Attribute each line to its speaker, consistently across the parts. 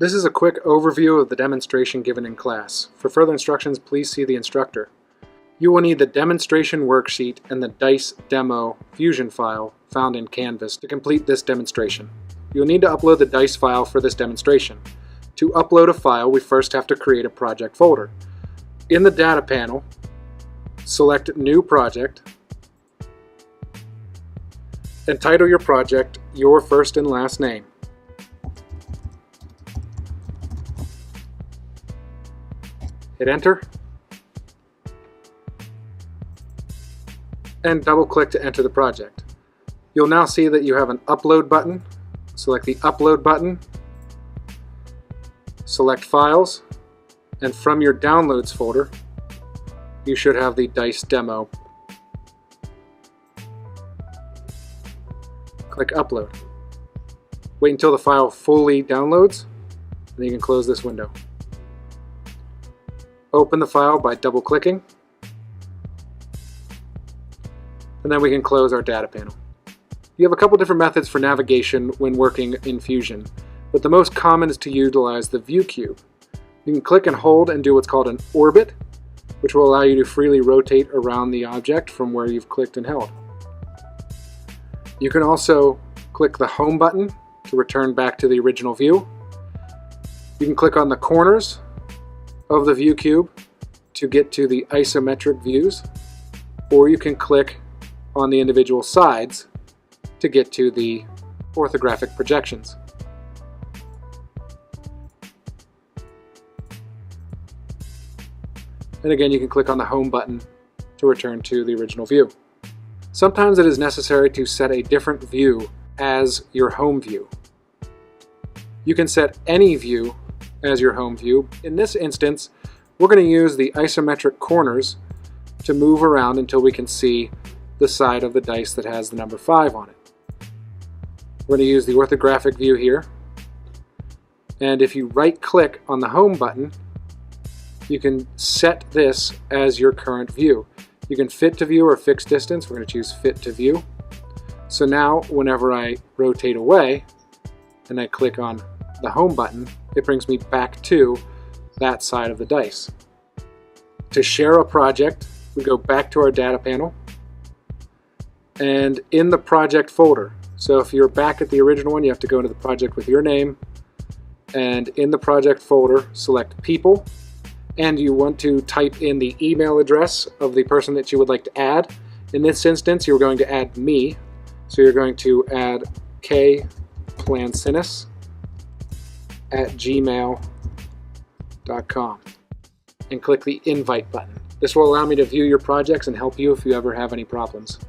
Speaker 1: This is a quick overview of the demonstration given in class. For further instructions, please see the instructor. You will need the demonstration worksheet and the DICE demo Fusion file found in Canvas to complete this demonstration. You'll need to upload the DICE file for this demonstration. To upload a file, we first have to create a project folder. In the data panel, select New Project and title your project your first and last name. Hit enter and double click to enter the project. You'll now see that you have an upload button. Select the upload button, select files, and from your downloads folder you should have the DICE demo. Click upload. Wait until the file fully downloads, and then you can close this window. Open the file by double clicking, and then we can close our data panel. You have a couple different methods for navigation when working in Fusion, but the most common is to utilize the view cube. You can click and hold and do what's called an orbit, which will allow you to freely rotate around the object from where you've clicked and held. You can also click the home button to return back to the original view. You can click on the corners of the view cube to get to the isometric views, or you can click on the individual sides to get to the orthographic projections. And again, you can click on the home button to return to the original view. Sometimes it is necessary to set a different view as your home view. You can set any view as your home view. In this instance, we're going to use the isometric corners to move around until we can see the side of the dice that has the number 5 on it. We're going to use the orthographic view here, and if you right click on the home button, you can set this as your current view. You can fit to view or fixed distance. We're going to choose fit to view. So now whenever I rotate away and I click on the home button, it brings me back to that side of the dice. To share a project, we go back to our data panel and in the project folder. So if you're back at the original one, you have to go into the project with your name, and in the project folder select people, and you want to type in the email address of the person that you would like to add. In this instance, you're going to add me, so you're going to add kplancinis@gmail.com and click the invite button. This will allow me to view your projects and help you if you ever have any problems.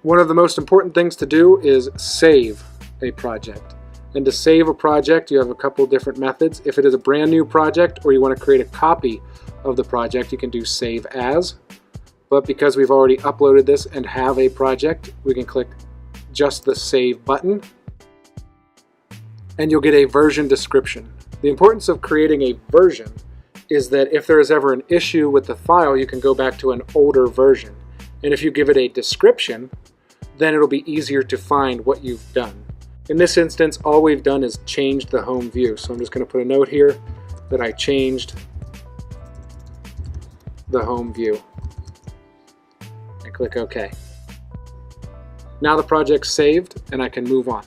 Speaker 1: One of the most important things to do is save a project. And to save a project, you have a couple different methods. If it is a brand new project or you want to create a copy of the project, you can do save as. But because we've already uploaded this and have a project, we can click just the save button and you'll get a version description. The importance of creating a version is that if there is ever an issue with the file, you can go back to an older version. And if you give it a description, then it'll be easier to find what you've done. In this instance, all we've done is changed the home view. So I'm just going to put a note here that I changed the home view and click OK. Now the project's saved and I can move on.